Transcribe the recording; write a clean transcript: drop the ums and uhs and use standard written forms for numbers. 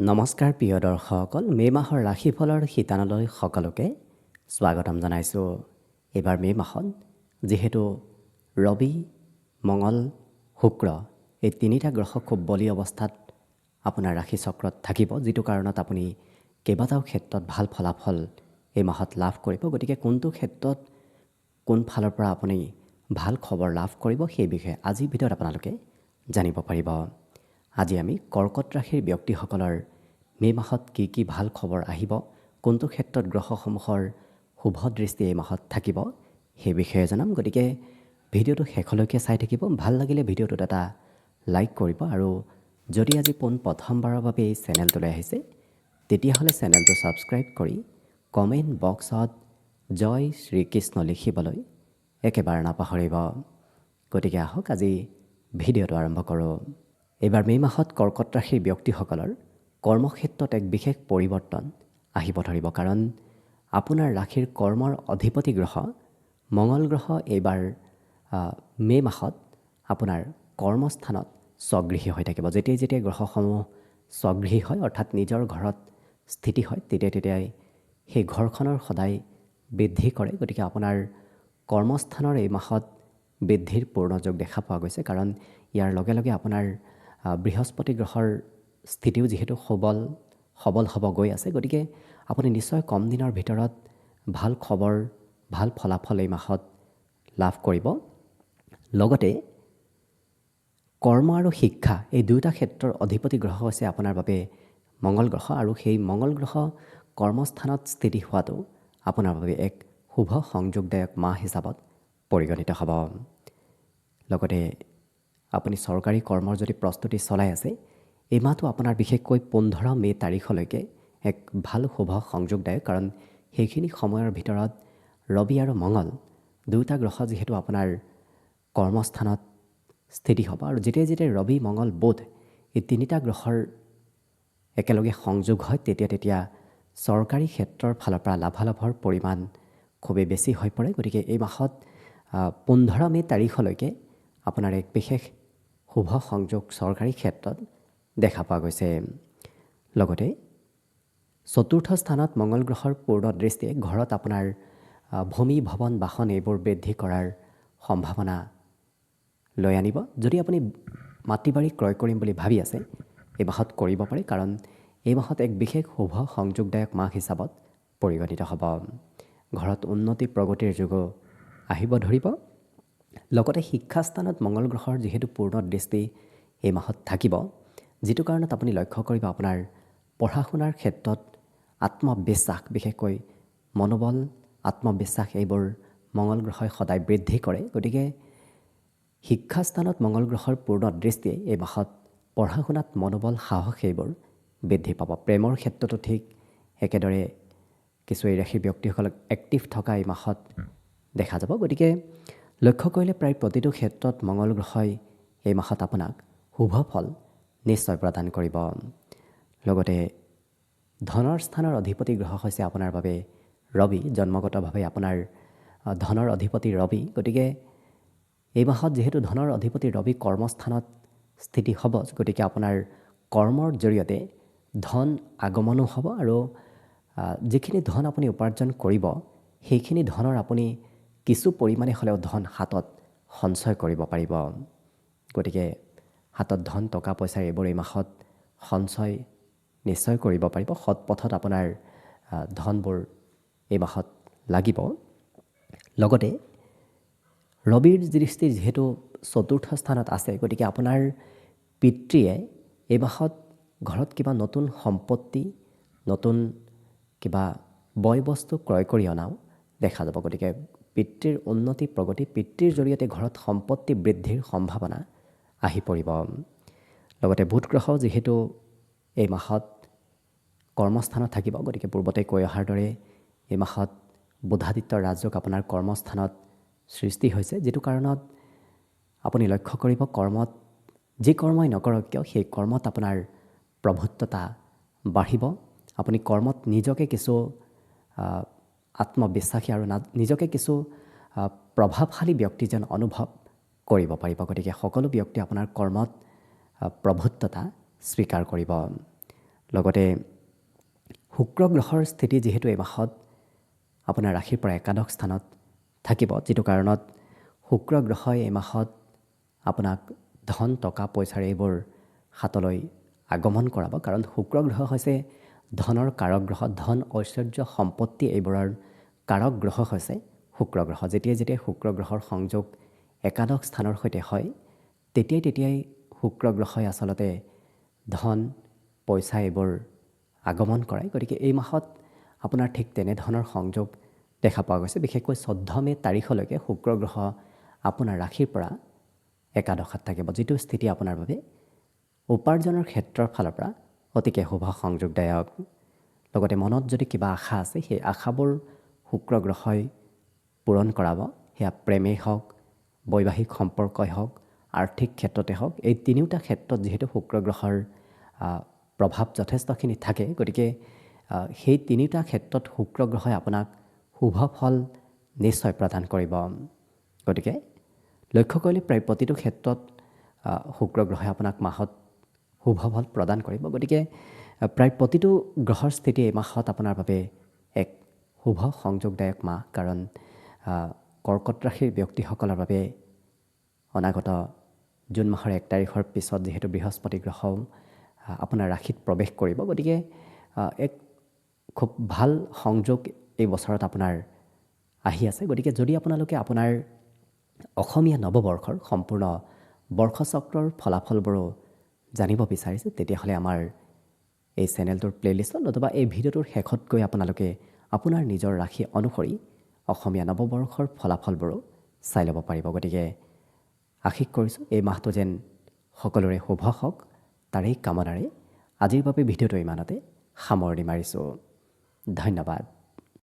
নমস্কাৰ প্ৰিয় দৰ্শকসকল, মে' মাহৰ ৰাশিফলৰ শিতানলৈ সকলোকে স্বাগতম জনাইছোঁ। এইবাৰ মে' মাহত যিহেতু ৰবি, মঙল, শুক্ৰ এই তিনিটা গ্ৰহ খুব বলি অৱস্থাত আপোনাৰ ৰাশিচক্ৰত থাকিব, যিটো কাৰণত আপুনি কেইবাটাও ক্ষেত্ৰত ভাল ফলাফল এই মাহত লাভ কৰিব। গতিকে কোনটো ক্ষেত্ৰত কোন ফালৰ পৰা আপুনি ভাল খবৰ লাভ কৰিব সেই বিষয়ে আজিৰ ভিডিঅ'ত আপোনালোকে জানিব পাৰিব। আজি আমি কৰ্কট ৰাশিৰ ব্যক্তিসকলৰ মে' মাহত কি কি ভাল খবৰ আহিব, কোনটো ক্ষেত্ৰত গ্ৰহসমূহৰ শুভ দৃষ্টি এই মাহত থাকিব সেই বিষয়ে জনাম। গতিকে ভিডিঅ'টো শেষলৈকে চাই থাকিব। ভাল লাগিলে ভিডিঅ'টোত এটা লাইক কৰিব আৰু যদি আজি প্ৰথমবাৰৰ বাবে এই চেনেলটোলৈ আহিছে তেতিয়াহ'লে চেনেলটো ছাবস্ক্ৰাইব কৰি কমেণ্ট বক্সত জয় শ্ৰীকৃষ্ণ লিখিবলৈ একেবাৰে নাপাহৰিব। গতিকে আহক আজি ভিডিঅ'টো আৰম্ভ কৰোঁ। এইবাৰ মে' মাহত কৰ্কট ৰাশিৰ ব্যক্তিসকলৰ কৰ্মক্ষেত্ৰত এক বিশেষ পৰিৱৰ্তন আহিব ধৰিব, কাৰণ আপোনাৰ ৰাশিৰ কৰ্মৰ অধিপতি গ্ৰহ মঙল গ্ৰহ এইবাৰ মে' মাহত আপোনাৰ কৰ্মস্থানত স্বগৃহী হৈ থাকিব। যেতিয়াই গ্ৰহসমূহ স্বগৃহী হয় অৰ্থাৎ নিজৰ ঘৰত স্থিতি হয় তেতিয়াই সেই ঘৰখনৰ সদায় বৃদ্ধি কৰে। গতিকে আপোনাৰ কৰ্মস্থানৰ এই মাহত বৃদ্ধিৰ পূৰ্ণ যোগ দেখা পোৱা গৈছে, কাৰণ ইয়াৰ লগে লগে আপোনাৰ বৃহস্পতি গ্ৰহৰ স্থিতিও যিহেতু সবল হ'ব গৈ আছে। গতিকে আপুনি নিশ্চয় কম দিনৰ ভিতৰত ভাল খবৰ, ভাল ফলাফল এই মাহত লাভ কৰিব। লগতে কৰ্ম আৰু শিক্ষা এই দুয়োটা ক্ষেত্ৰৰ অধিপতি গ্ৰহ হৈছে আপোনাৰ বাবে মঙল গ্ৰহ, আৰু সেই মঙল গ্ৰহ কৰ্মস্থানত স্থিতি হোৱাটো আপোনাৰ বাবে এক শুভ সংযোগদায়ক মাহ হিচাপত পৰিগণিত হ'ব। লগতে আপুনি চৰকাৰী কৰ্মৰ যদি প্ৰস্তুতি চলাই আছে, এই মাহটো আপোনাৰ বিশেষকৈ 15 মে' তাৰিখলৈকে এক ভাল শুভ সংযোগদায়ক, কাৰণ সেইখিনি সময়ৰ ভিতৰত ৰবি আৰু মঙল দুয়োটা গ্ৰহ যিহেতু আপোনাৰ কৰ্মস্থানত স্থিতি হ'ব, আৰু যেতিয়াই ৰবি, মঙল, বুধ এই তিনিটা গ্ৰহৰ একেলগে সংযোগ হয় তেতিয়া চৰকাৰী ক্ষেত্ৰৰ ফালৰ পৰা লাভালাভৰ পৰিমাণ খুবেই বেছি হৈ পৰে। গতিকে এই মাহত 15 মে' তাৰিখলৈকে আপোনাৰ এক বিশেষ শুভ সংযোগ চৰকাৰী ক্ষেত্ৰত দেখা পোৱা গৈছে। লগতে চতুৰ্থ স্থানত মঙল গ্ৰহৰ পূৰ্ণ দৃষ্টিয়ে ঘৰত আপোনাৰ ভূমি, ভৱন, বাহন এইবোৰ বৃদ্ধি কৰাৰ সম্ভাৱনা লৈ আনিব। যদি আপুনি মাটি বাৰী ক্ৰয় কৰিম বুলি ভাবি আছে, এই মাহত কৰিব পাৰে, কাৰণ এই মাহত এক বিশেষ শুভ সংযোগদায়ক মাহ হিচাপত পৰিগণিত হ'ব। ঘৰত উন্নতি প্ৰগতিৰ যুগো আহিব ধৰিব। লগতে শিক্ষাস্থানত মঙল গ্ৰহৰ যিহেতু পূৰ্ণ দৃষ্টি এই মাহত থাকিব, যিটো কাৰণত আপুনি লক্ষ্য কৰিব আপোনাৰ পঢ়া শুনাৰ ক্ষেত্ৰত আত্মবিশ্বাস, বিশেষকৈ মনোবল, আত্মবিশ্বাস এইবোৰ মঙল গ্ৰহই সদায় বৃদ্ধি কৰে। গতিকে শিক্ষাস্থানত মঙল গ্ৰহৰ পূৰ্ণ দৃষ্টিয়ে এই মাহত পঢ়া শুনাত মনোবল, সাহস এইবোৰ বৃদ্ধি পাব। প্ৰেমৰ ক্ষেত্ৰতো ঠিক একেদৰে কিছু এই ৰাশিৰ ব্যক্তিসকলক এক্টিভ থকা এই মাহত দেখা যাব। গতিকে লক্ষ্য কৰিলে প্ৰায় প্ৰতিটো ক্ষেত্ৰত মঙল গ্ৰহই এই মাহত আপোনাক শুভ ফল নিশ্চয় প্ৰদান কৰিব। লগতে ধনৰ স্থানৰ অধিপতি গ্ৰহ হৈছে আপোনাৰ বাবে ৰবি, জন্মগতভাৱে আপোনাৰ ধনৰ অধিপতি ৰবি। গতিকে এই মাহত যিহেতু ধনৰ অধিপতি ৰবি কৰ্মস্থানত স্থিতি হ'ব, গতিকে আপোনাৰ কৰ্মৰ জৰিয়তে ধন আগমনো হ'ব, আৰু যিখিনি ধন আপুনি উপাৰ্জন কৰিব সেইখিনি ধনৰ আপুনি কিছু পৰিমাণে হ'লেও ধন হাতত সঞ্চয় কৰিব পাৰিব। গতিকে হাতত ধন, টকা পইচা এইবোৰ এই মাহত সঞ্চয় নিশ্চয় কৰিব পাৰিব। সৎ পথত আপোনাৰ ধনবোৰ এই মাহত লাগিব। লগতে ৰবিৰ দৃষ্টি যিহেতু চতুৰ্থ স্থানত আছে, গতিকে আপোনাৰ পিতৃয়ে এই মাহত ঘৰত কিবা নতুন সম্পত্তি, নতুন কিবা বয় বস্তু ক্ৰয় কৰি অনাও দেখা যাব। গতিকে পিতৃৰ উন্নতি প্ৰগতি, পিতৃৰ জৰিয়তে ঘৰত সম্পত্তি বৃদ্ধিৰ সম্ভাৱনা আহি পৰিব। লগতে বুধ গ্ৰহ যিহেতু এই মাহত কৰ্মস্থানত থাকিব, গতিকে পূৰ্বতে কৈ অহাৰ দৰে এই মাহত বুধাদিত্যৰ ৰাজযোগ আপোনাৰ কৰ্মস্থানত সৃষ্টি হৈছে, যিটো কাৰণত আপুনি লক্ষ্য কৰিব কৰ্মত যি কৰ্মই নকৰক কিয় সেই কৰ্মত আপোনাৰ প্ৰভুত্বতা বাঢ়িব। আপুনি কৰ্মত নিজকে কিছু আত্মবিশ্বাসী আৰু নিজকে কিছু প্ৰভাৱশালী ব্যক্তি যেন অনুভৱ কৰিব পাৰিব। গতিকে সকলো ব্যক্তি আপোনাৰ কৰ্মত প্ৰভুত্বতা স্বীকাৰ কৰিব। লগতে শুক্ৰ গ্ৰহৰ স্থিতি যিহেতু এই মাহত আপোনাৰ ৰাশিৰ পৰা একাদশ স্থানত থাকিব, যিটো কাৰণত শুক্ৰ গ্ৰহই এই মাহত আপোনাক ধন টকা পইচাৰে এইবোৰ হাতলৈ আগমন কৰাব। কাৰণ শুক্ৰ গ্ৰহ হৈছে ধনৰ কাৰক গ্ৰহ, ধন ঐশ্বৰ্য সম্পত্তি এইবোৰৰ কাৰক গ্ৰহ হৈছে শুক্ৰ গ্ৰহ। যেতিয়াই শুক্ৰ গ্ৰহৰ সংযোগ একাদশ স্থানৰ সৈতে হয়, তেতিয়াই শুক্ৰ গ্ৰহই আচলতে ধন পইচা এইবোৰ আগমন কৰায়। গতিকে এই মাহত আপোনাৰ ঠিক তেনেধৰণৰ সংযোগ দেখা পোৱা গৈছে। বিশেষকৈ 14 মে' তাৰিখলৈকে শুক্ৰ গ্ৰহ আপোনাৰ ৰাশিৰ পৰা একাদশত থাকিব, যিটো স্থিতি আপোনাৰ বাবে উপাৰ্জনৰ ক্ষেত্ৰৰ ফালৰ পৰা অতিকে শুভ সংযোগদায়ক। লগতে মনত যদি কিবা আশা আছে, সেই আশাবোৰ শুক্ৰ গ্ৰহই পূৰণ কৰাব। সেয়া প্ৰেমেই হওক, বৈবাহিক সম্পৰ্কই হওক, আৰ্থিক ক্ষেত্ৰতে হওক। এই তিনিওটা ক্ষেত্ৰত যিহেতু শুক্ৰ গ্ৰহৰ প্ৰভাৱ যথেষ্টখিনি থাকে, গতিকে সেই তিনিটা ক্ষেত্ৰত শুক্ৰ গ্ৰহই আপোনাক শুভ ফল নিশ্চয় প্ৰদান কৰিব। গতিকে লক্ষ্য কৰিলে প্ৰায় প্ৰতিটো ক্ষেত্ৰত শুক্ৰ গ্ৰহে আপোনাক মাহত শুভ ফল প্ৰদান কৰিব। গতিকে প্ৰায় প্ৰতিটো গ্ৰহৰ স্থিতি এই মাহত আপোনাৰ বাবে এক শুভ সংযোগদায়ক মাহ। কাৰণ কৰ্কট ৰাশিৰ ব্যক্তিসকলৰ বাবে অনাগত জুন মাহৰ 1 তাৰিখৰ পিছত যিহেতু বৃহস্পতি গ্ৰহ আপোনাৰ ৰাশিত প্ৰৱেশ কৰিব, গতিকে এক খুব ভাল সংযোগ এই বছৰত আপোনাৰ আহি আছে। গতিকে যদি আপোনালোকে আপোনাৰ অসমীয়া নৱবৰ্ষৰ সম্পূৰ্ণ বৰ্ষচক্ৰৰ ফলাফলবোৰো জানিব বিচাৰিছে, তেতিয়াহ'লে আমাৰ এই চেনেলটোৰ প্লে'লিষ্টত নতুবা এই ভিডিঅ'টোৰ শেষত গৈ আপোনালোকে আপোনাৰ নিজৰ ৰাশি অনুসৰি অসমীয়া নৱবৰ্ষৰ ফলাফলবোৰো চাই ল'ব পাৰিব। গতিকে আশা কৰিছোঁ এই মাহটো যেন সকলোৰে শুভ হওক, তাৰেই কামনাৰে আজিৰ বাবে ভিডিঅ'টো ইমানতে সামৰণি মাৰিছোঁ। ধন্যবাদ।